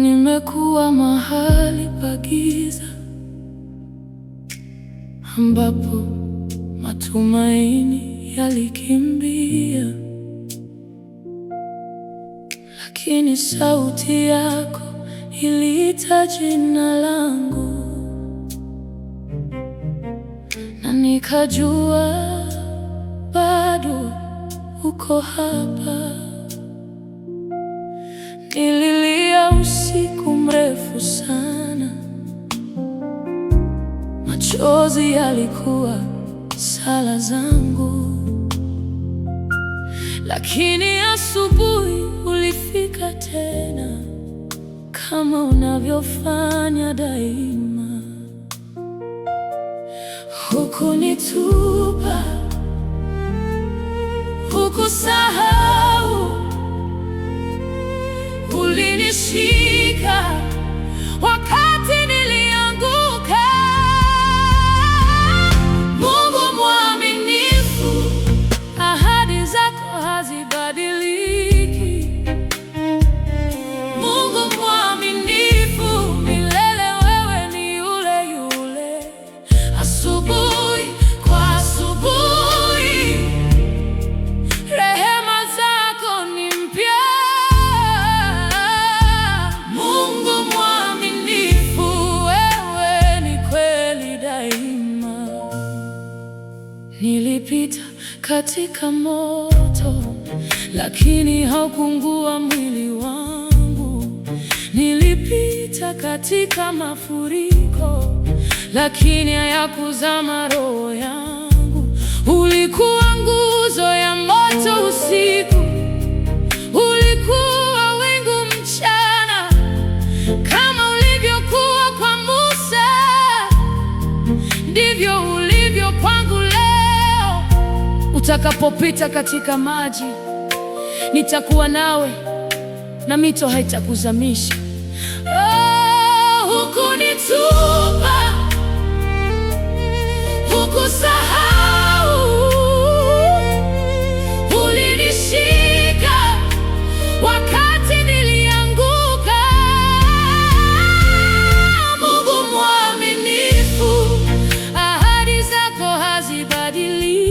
Nimekuwa mahali pa giza ambapo matumaini yalikimbia, lakini sauti yako iliita jina langu, na nikajua bado uko hapa. Nililia usiku mrefu sana, machozi yalikuwa sala zangu, lakini asubuhi ulifika tena, kama unavyofanya daima. Hukunitupa, hukusahau, ulinishika wakati nilianguka. Mungu mwaminifu, ahadi zako hazibadiliki. Mungu mwaminifu, milele wewe ni yule yule. Asubuhi kwa asubuhi, rehema zako ni mpya. Nilipita katika moto, lakini haukungua mwili wangu. Nilipita katika mafuriko, lakini hayakuzama roho yangu. Ulikuwa nguzo ya moto usiku, ulikuwa wingu mchana. Kama ulivyokuwa kwa Musa, ndivyo ulivyo kwangu leo. Utakapopita katika maji, nitakuwa nawe, na mito haitakuzamisha. Hukunitupa, hukusahau, ulinishika wakati nilianguka. Mungu mwaminifu, ahadi zako hazibadiliki.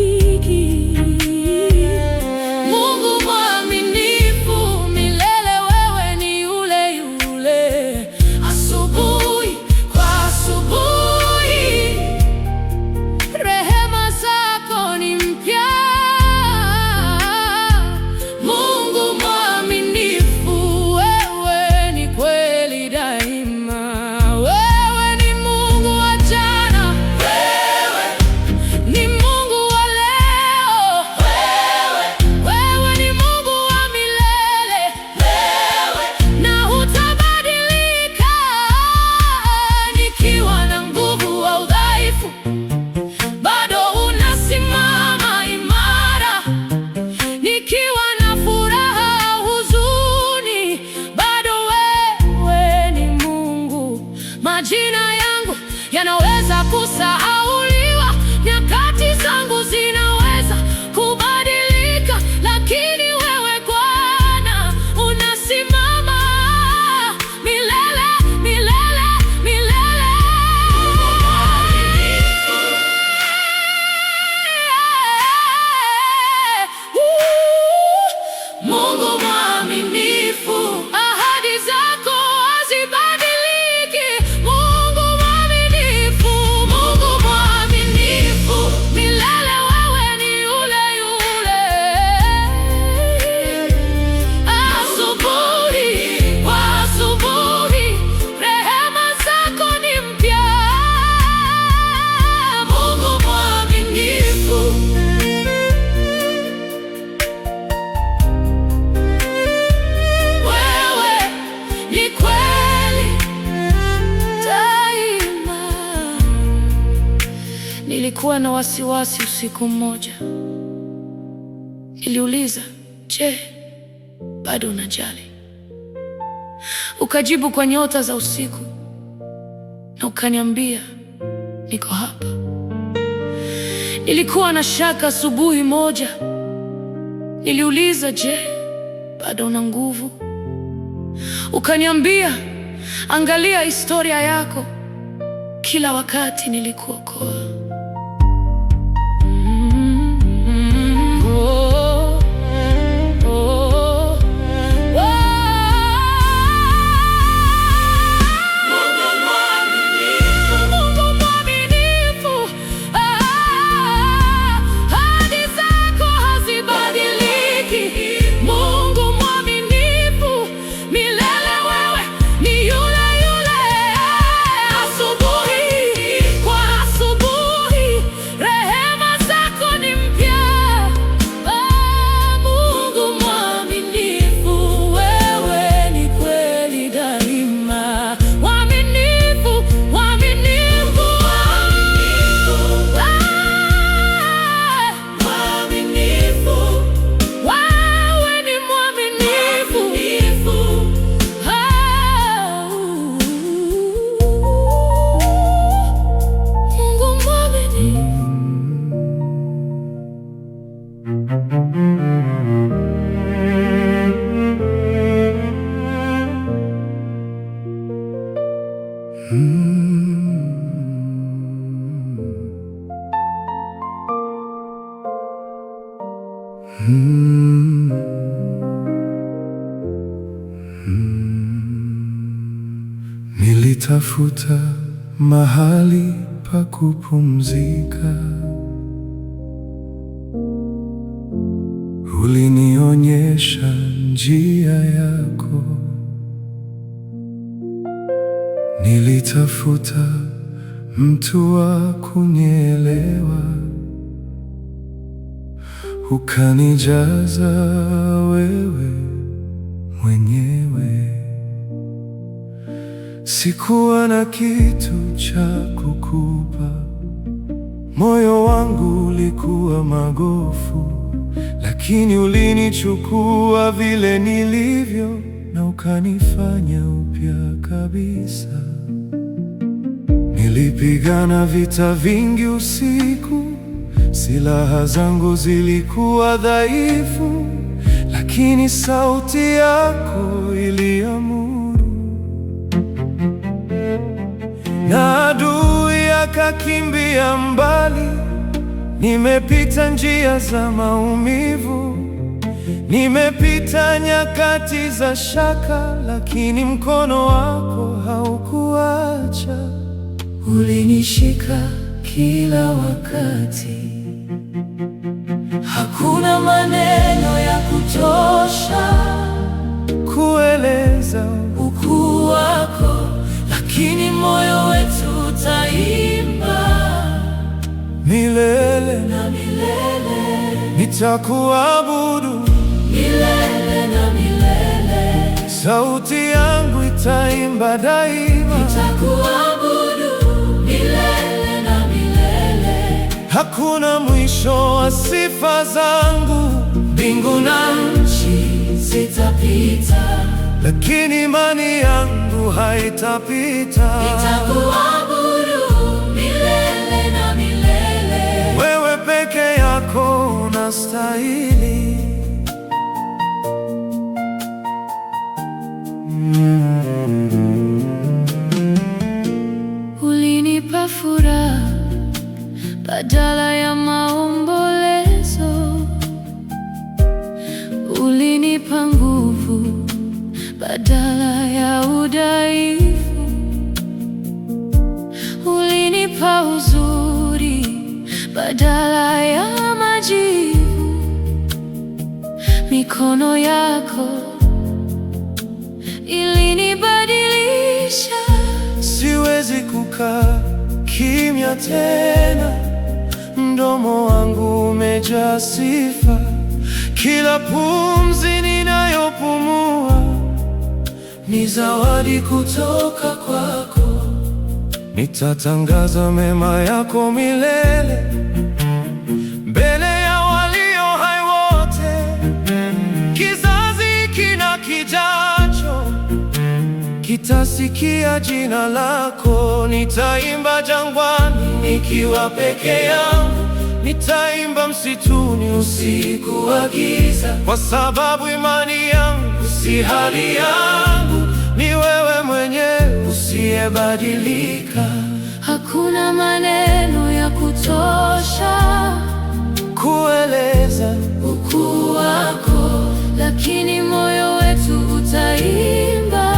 Majina yangu yanaweza kusahauliwa, nyakati zangu zinaweza kubadilika, lakini wewe Bwana unasimama milele, milele, milele. Mungu mwaminifu, ahadi zako hazibadiliki. Nilikuwa na wasiwasi usiku mmoja. Niliuliza, je, bado unajali? Ukajibu kwa nyota za usiku na ukaniambia, niko hapa. Nilikuwa na shaka asubuhi moja. Niliuliza, je, bado una nguvu? ukaniambia, angalia historia yako, kila wakati nilikuokoa. Nilitafuta mahali pa kupumzika, ulinionyesha njia yako. Nilitafuta mtu wa kunielewa, ukanijaza wewe mwenyewe. Sikuwa na kitu cha kukupa, moyo wangu ulikuwa magofu, lakini ulinichukua vile nilivyo na ukanifanya upya kabisa. Nilipigana vita vingi usiku, silaha zangu zilikuwa dhaifu, lakini sauti yako iliamuru, na adui akakimbia mbali. Nimepita njia za maumivu, nimepita nyakati za shaka, lakini mkono wako haukuacha. Ulinishika kila wakati, hakuna maneno ya kutosha kueleza ukuu wako, lakini moyo wetu utaimba milele na milele. Nitakuabudu milele na milele, sauti yangu itaimba daima. Nitakuabudu milele na milele. Hakuna mwisho wa sifa zangu, mbingu na nchi zitapita, lakini imani yangu haitapita. Nitakuabudu milele na milele. Wewe peke yako unastahili. Ulinipa furaha badala ya maombolezo, ulinipa nguvu badala ya udhaifu, ulinipa uzuri badala ya majivu. Mikono yako ilinibadilisha. Siwezi kukaa kimya tena, mdomo wangu umejaa sifa. Kila pumzi ninayopumua ni zawadi kutoka kwako. Nitatangaza mema yako milele, mbele ya walio hai wote. Kizazi kina kijacho kitasikia jina lako. Nitaimba jangwani nikiwa peke yangu, nitaimba msituni usiku wa giza, kwa sababu imani yangu si hali yangu. usiyebadilika. Hakuna maneno ya kutosha kueleza ukuu wako, lakini moyo wetu utaimba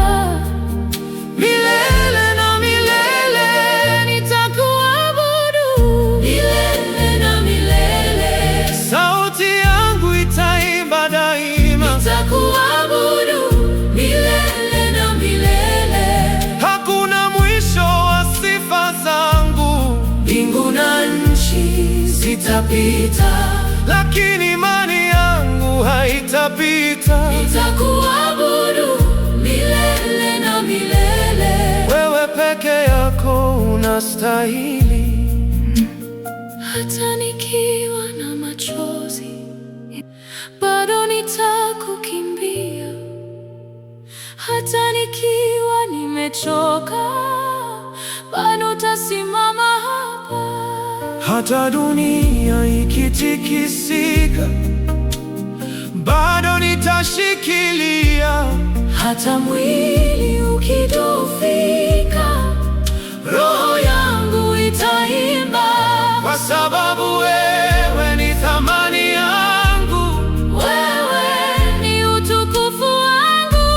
milele na milele. Nitakuabudu milele na milele. Sauti yangu itaimba daima. Nitakuabudu milele na milele. Hakuna mwisho wa sifa zangu. Mbingu na nchi zitapita, lakini imani yangu haitapita. Nitakuabudu milele na milele. Wewe peke yako unastahili. Hata nikiwa na machozi, bado nitakukimbia. Hata nikiwa nimechoka, bado tasimama hapa. Hata dunia ikitikisika, bado nitashikilia. Hata mwili ukidhoofika, roho yangu itaimba, kwa sababu wewe ni thamani yangu. wewe ni utukufu wangu,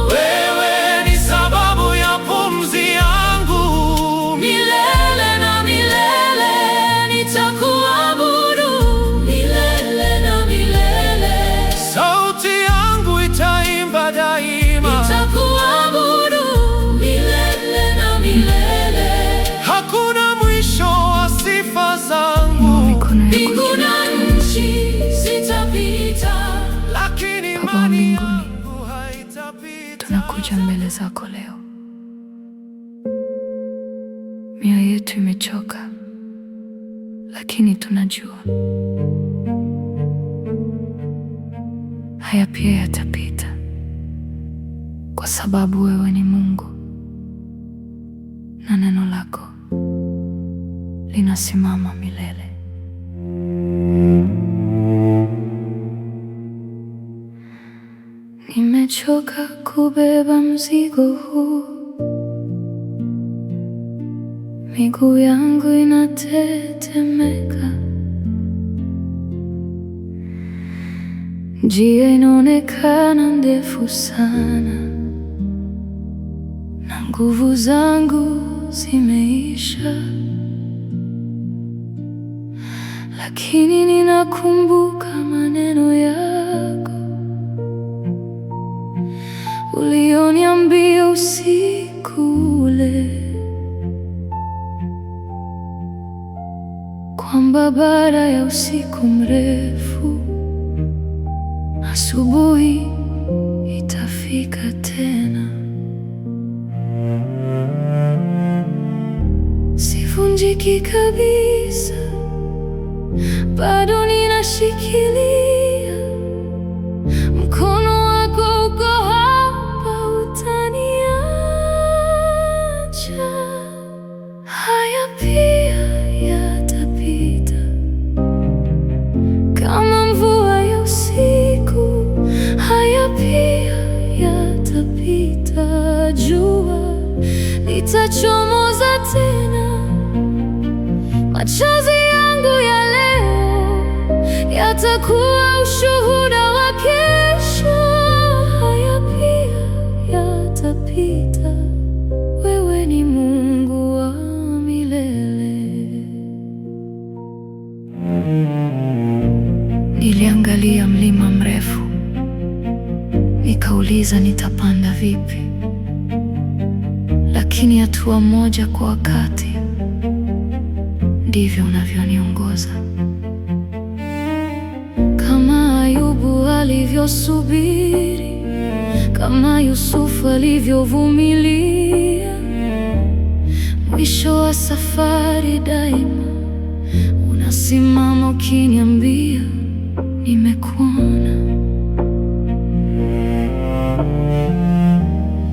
Wewe ni sababu ya pumzi yangu. milele na milele. Nitakuabudu milele na milele. Sauti yangu itaimba daima. Nitakuabudu milele na milele. Hakuna mwisho wa sifa zangu. Mbingu na nchi zitapita, Lakini Baba wa imani mbinguni, yangu haitapita. tunakuja mbele zako leo. Mioyo yetu imechoka, lakini tunajua haya pia yatapita, kwa sababu wewe ni Mungu na neno lako linasimama milele. Nimechoka kubeba mzigo huu, miguu yangu inatetemeka, njia inaonekana ndefu sana, na nguvu zangu zimeisha. Lakini ninakumbuka maneno yako ulioniambia usiku ule, kwamba baada ya usiku mrefu asubuhi itafika tena. Sivunjiki kabisa, bado ninashikilia. Mkono wako uko hapa, utaniacha. Haya pia yatapita, kama mvua ya usiku. Haya pia yatapita, jua litachomoza tena. Machozi yangu ya leo yatakuwa ushuhuda wa kesho. Haya pia yatapita, wewe ni Mungu wa milele. Niliangalia mlima mrefu, nikauliza nitapanda vipi, lakini hatua moja kwa wakati. Ndivyo unavyoniongoza, kama Ayubu alivyosubiri, kama Yusufu alivyovumilia. Mwisho wa safari daima unasimama ukiniambia, nimekuona.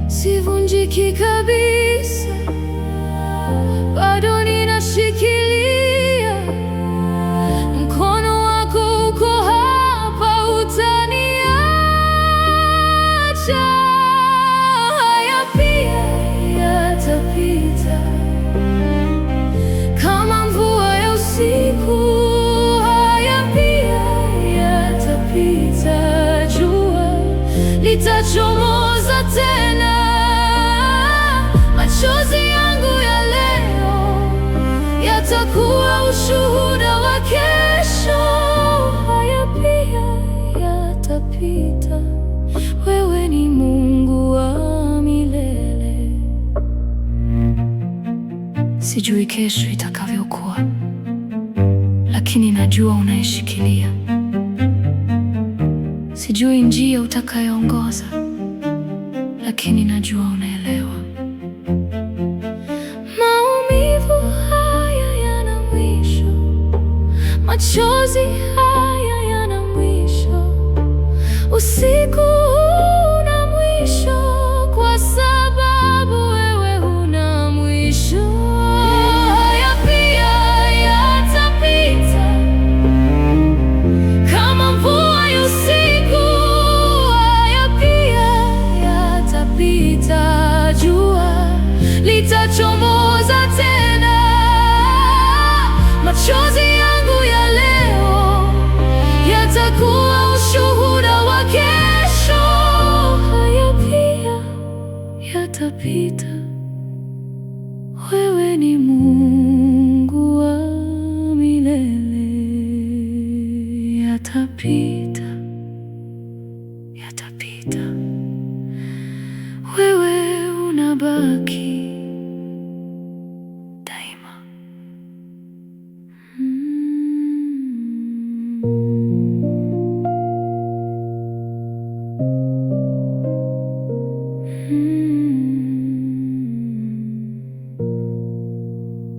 Sivunjiki kabisa, bado ninashikilia. Mkono wako uko hapa, utaniacha. Haya pia yatapita, litachomoza tena. Machozi yangu ya leo yatakuwa ushuhuda wa kesho. Haya pia yatapita, wewe ni Mungu wa milele. Sijui kesho itakavyokuwa, lakini najua unaishikilia. Sijui njia utakayoongoza, lakini najua unaelewa. Maumivu haya yana mwisho, machozi haya yana mwisho, usiku una mwisho, kwa sababu wewe huna mwisho. Haya pia yatapita kama mvua ya usiku. Haya pia yatapita, jua litachomoza tena. Machozi yangu ya leo yatakuwa ushuhuda wa kesho. Haya pia yatapita, wewe ni Mungu wa milele. Yatapita, yatapita, wewe unabaki daima.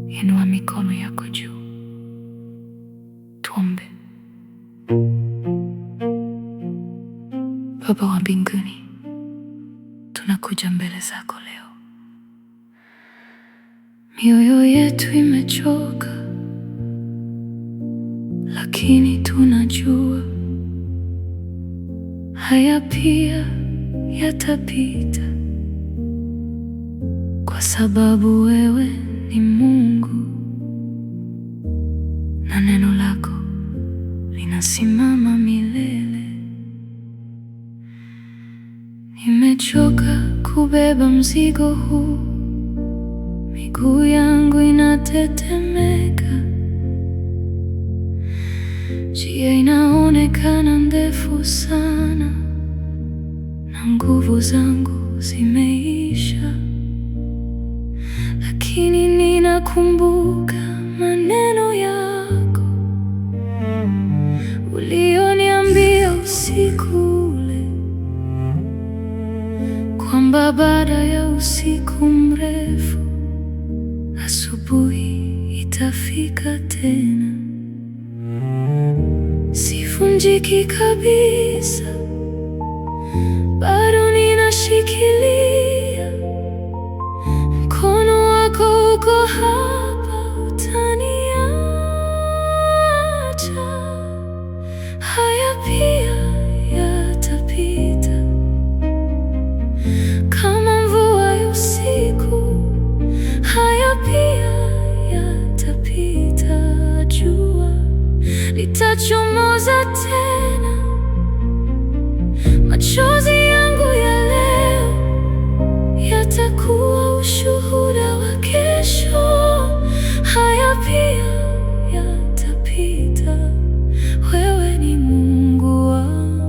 Inua mikono yako juu, tuombe. Baba wa mbinguni, tunakuja mbele zako leo. Mioyo yetu imechoka, lakini tunajua haya pia yatapita, kwa sababu wewe ni Mungu na neno lako linasimama milele. Nimechoka kubeba mzigo huu, miguu yangu inatetemeka, njia inaonekana ndefu sana, na nguvu zangu zimeisha. Lakini ninakumbuka maneno yako ulioniambia usiku ule, kwamba baada ya usiku mrefu asubuhi itafika tena. Sivunjiki kabisa, bado ninashikilia. Mkono wako uko hapa, utaniacha. Haya pia yatapita kama mvua ya usiku. Haya pia yatapita, jua litachomoza tena. Machozi yangu ya leo yatakuwa ushuhuda wa kesho. Haya pia yatapita, wewe ni Mungu wa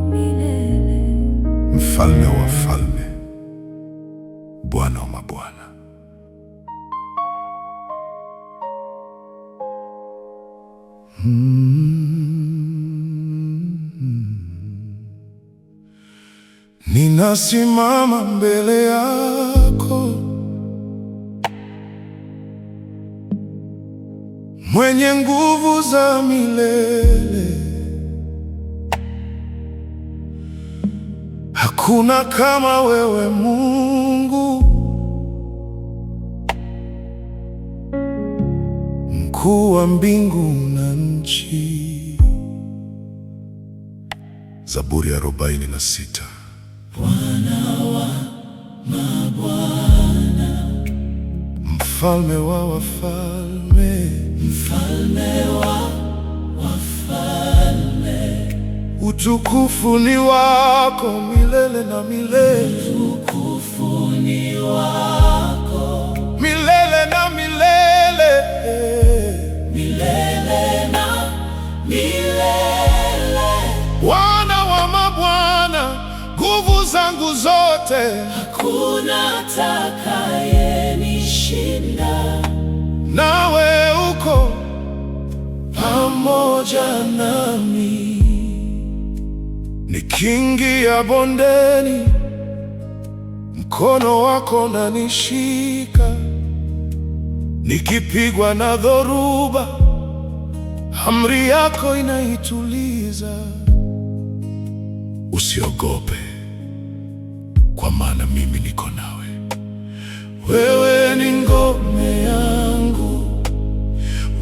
milele. Mfalme wa falme, Bwana wa mabwana. Ninasimama mbele yako, mwenye nguvu za milele. Hakuna kama wewe Mungu, mkuu wa mbingu na nchi. Zaburi ya 46. Bwana wa mabwana, mfalme wa wafalme, mfalme wa wafalme, Utukufu ni wako milele na milele. Utukufu ni wako milele na milele. milele na milele. Bwana wa mabwana, nguvu zangu zote, Hakuna atakayenishinda. nawe uko pamoja nami. Nikiingia bondeni, mkono wako unanishika. Nikipigwa na dhoruba, amri yako inaituliza. Usiogope, kwa maana mimi niko nawe. Wewe ni ngome yangu,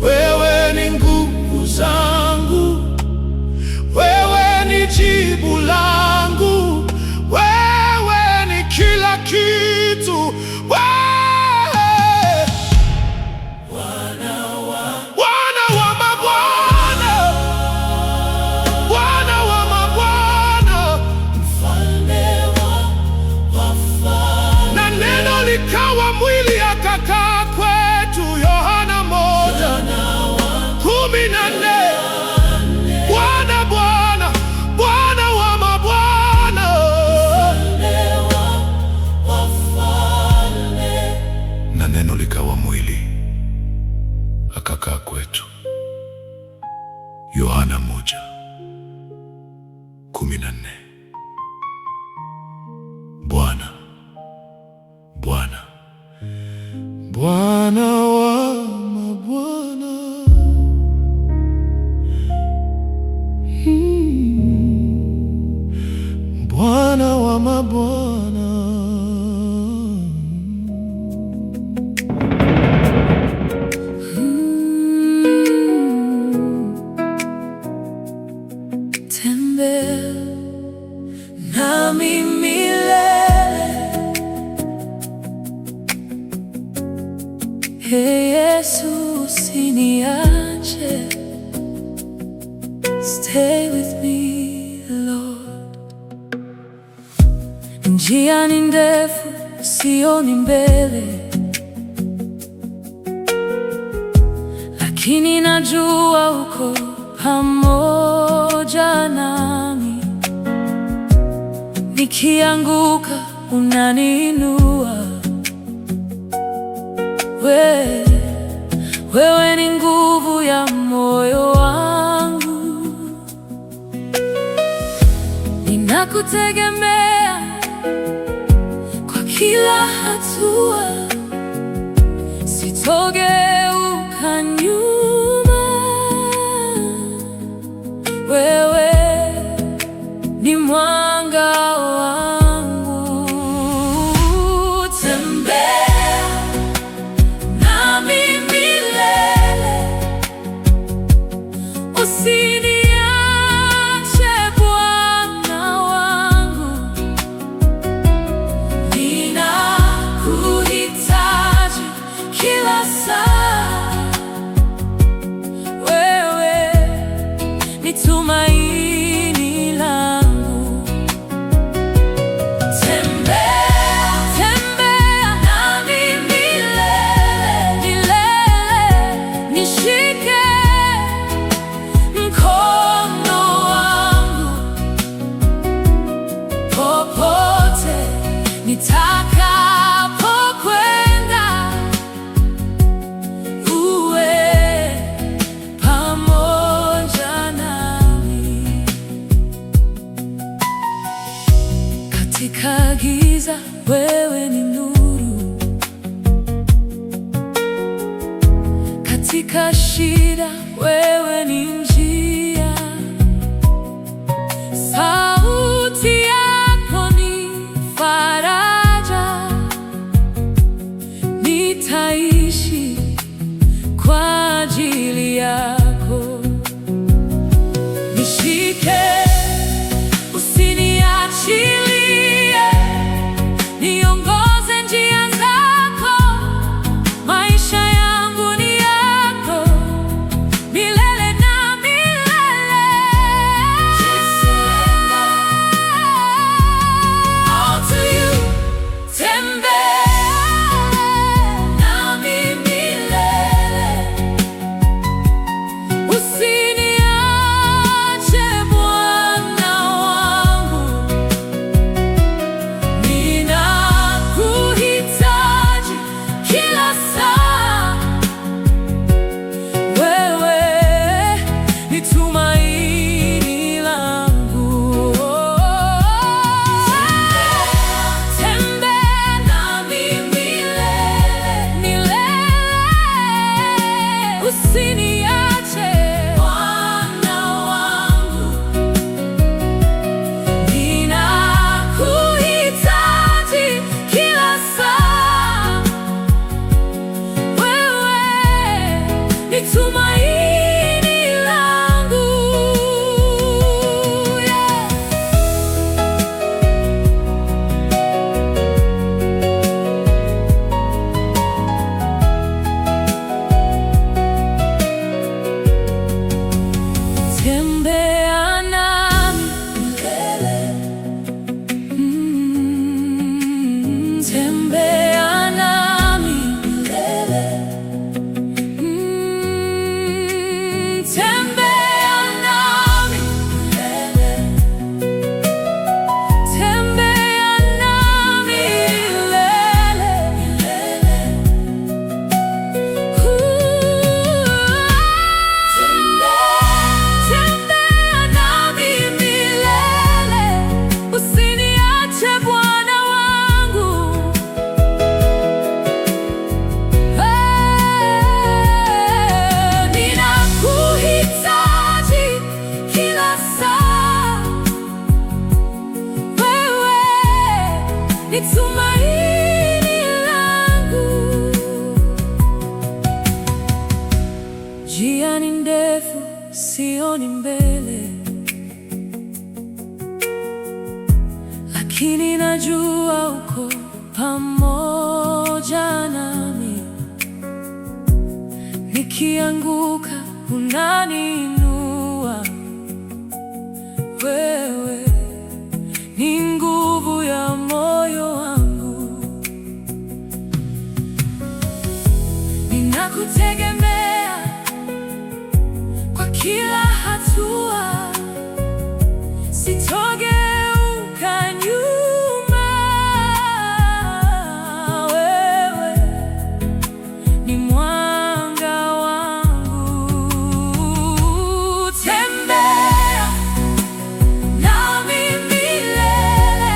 wewe ni nguvu zangu, wewe ni jibu langu, wewe ni kila kitu. Bwana wa mabwana, Bwana wa mabwana, Mfalme wa wafalme. na neno likawa mwili akakaa kwetu. Yohana 1:14. Bwana, Bwana, Bwana wa mabwana, Mfalme wa wafalme. na neno likawa mwili akakaa kwetu. Yohana 1:14. Bwana, Bwana, Bwana wa mabwana, Bwana wa mabwana. Tembea nami milele, Ee Yesu, usiniache. Stay with me, Lord. Njia ni ndefu, sioni mbele, lakini najua uko pamoja nami. Nikianguka unaniinua, wewe ni nguvu ya moyo wangu. Ninakutegemea kwa kila hatua, sitogeuka nyuma. Wewe ni mwanga wangu. Tembea nami milele, usiniache Bwana wangu. Ninakuhitaji kila saa, wewe ni tumaini langu. Tembea, tembea nami milele, nishike mkono wangu popote nitakapokwenda, uwe pamoja nami. Katika giza wewe ni nuru, katika shida wewe ni njia. Sauti yako ni faraja, nitaishi kwa ajili yako. Nishike, usiniachilie, niongoze njia zako. Maisha yangu ni yako milele na milele. Yesu ni tumaini langu. Njia ni ndefu, sioni mbele, lakini najua uko pamoja nami. Nikianguka unaniinua, wewe ni nguvu ya moyo wangu. Ninakutegemea kwa kila hatua, sitogeuka nyuma. Wewe ni mwanga wangu, tembea nami milele,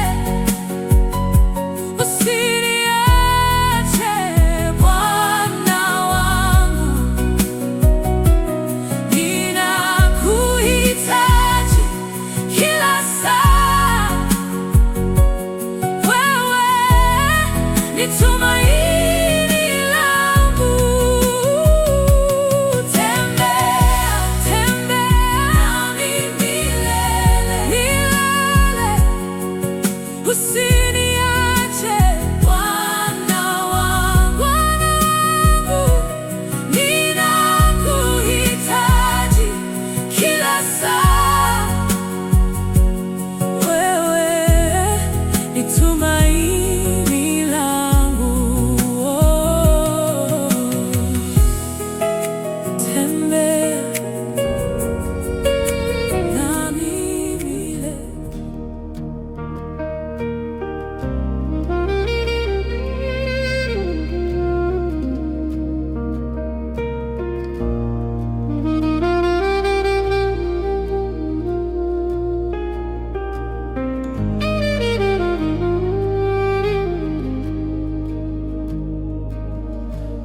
usiniache Bwana wangu, ninakuhitaji kila saa. Wewe ni tumaini langu, tembea nami milele, usiniache Bwana wangu, ninakuhitaji kila saa. Wewe ni tumaini langu, tembea nami milele.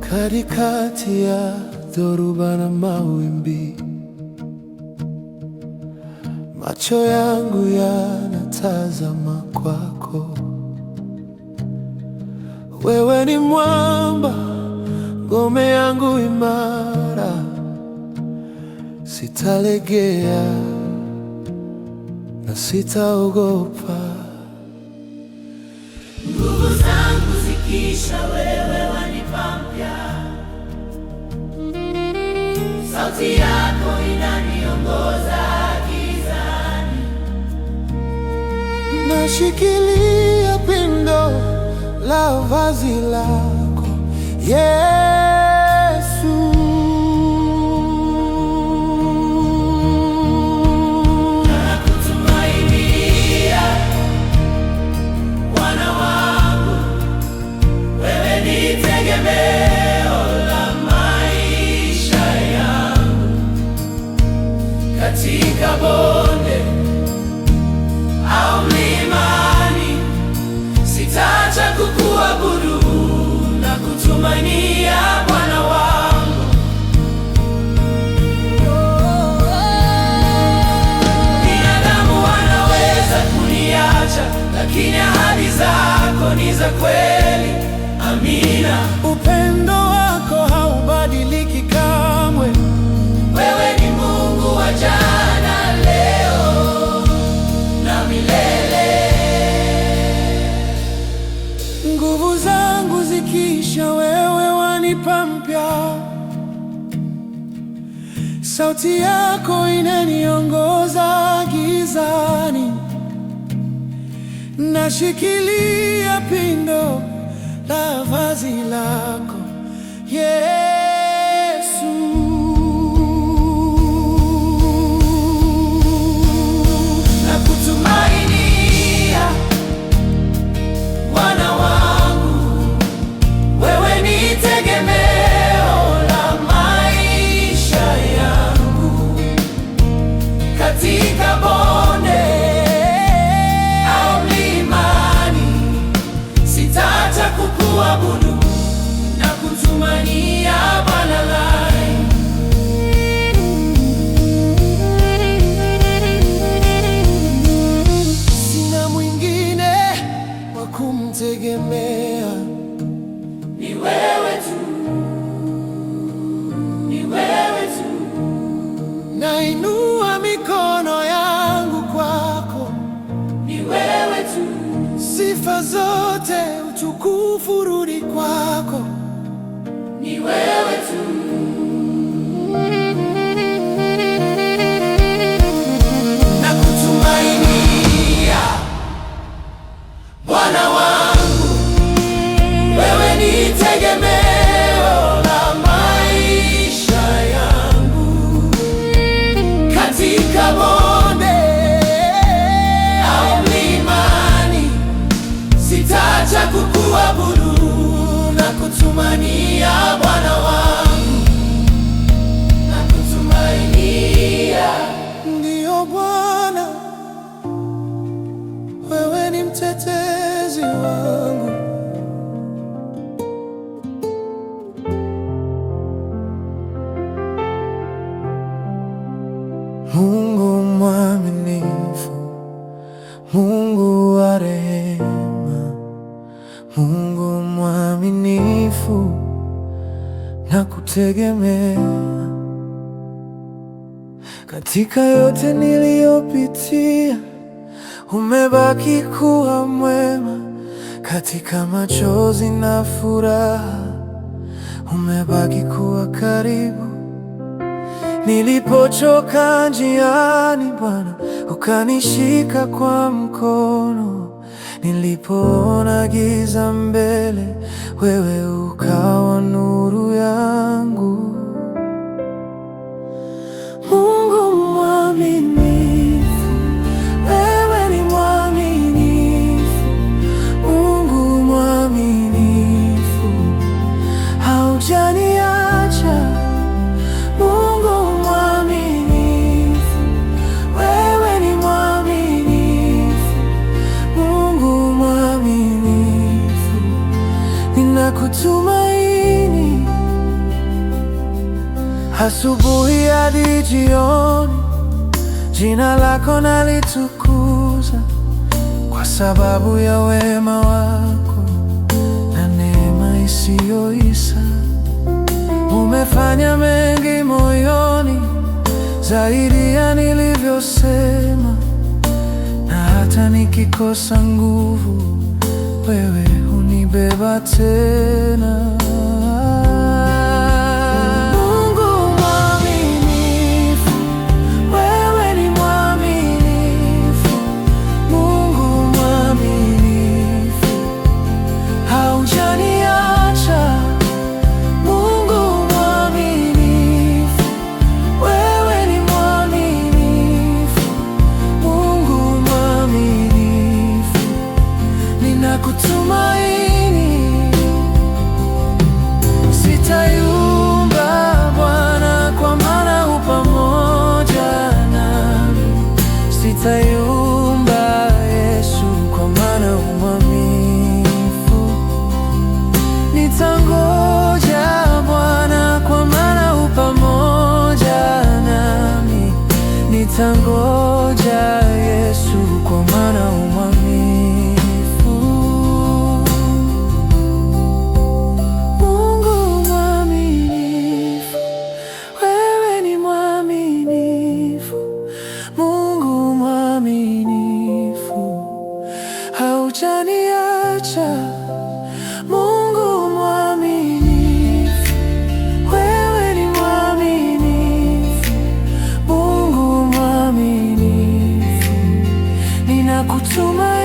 Katikati ya dhoruba na mawimbi, macho yangu yanatazama kwako. Wewe ni mwamba, ngome yangu imara, sitalegea na sitaogopa. Nguvu zangu zikisha, wewe wanipa mpya. Sauti yako inaniongoza gizani. Nashikilia pindo la vazi lako, Yesu. Nakutumainia Bwana wangu, wewe ni tegemeo la maisha yangu. Katika bonde au mlimani, sitaacha kukuabudu na kutumainia Bwana wangu. Binadamu wanaweza kuniacha, lakini ahadi zako ni za kweli. Amina. Upendo wako haubadiliki kamwe. Wewe ni Mungu wa jana, leo na milele. Nguvu zangu zikisha, wewe wanipa mpya. Sauti yako inaniongoza gizani. Nashikilia pindo la vazi lako, Yesu. Nakutumainia Bwana wangu, wewe ni tegemeo la maisha yangu. Katika bonde au mlimani, sitaacha kukuabudu na kutumainia Bwana wangu. nakutegemea. Ni wewe tu, ni wewe tu. Nainua mikono yangu kwako, ni wewe tu. Sifa zote utukufu rudi kwako, ni wewe tu. Nakutumainia Bwana wangu, wewe ni tegemeo la maisha yangu. Katika bonde au mlimani, sitaacha kukuabudu. Nakutumainia Bwana wangu, nakutumainia. Ndiyo Bwana, wewe ni mtetezi wangu. Mungu mwaminifu, Mungu wa rehema, Mungu mwaminifu, nakutegemea. Katika yote niliyopitia, umebaki kuwa mwema. Katika machozi na furaha, umebaki kuwa karibu. Nilipochoka njiani, Bwana, ukanishika kwa mkono. Nilipoona giza mbele, wewe ukawa nuru yangu. Mungu mwaminifu, wewe ni mwaminifu. Mungu mwaminifu, haujaniacha. Mungu mwaminifu, wewe ni mwaminifu. Mungu mwaminifu, ninakutumaini. Asubuhi hadi jioni, jina lako nalitukuza, kwa sababu ya wema wako na neema isiyoisha. Umefanya mengi moyoni, zaidi ya nilivyosema, na hata nikikosa nguvu, wewe hunibeba tena. Nakutumaini, sitayumba Bwana, kwa maana u pamoja nami. Sitayumba Yesu, kwa maana u mwaminifu. Nitangoja Bwana, kwa maana u pamoja nami. Nitangoja Yesu, kwa maana u mwaminifu. Haujaniacha. Mungu mwaminifu, wewe ni mwaminifu. Mungu mwaminifu, ninakutumaini.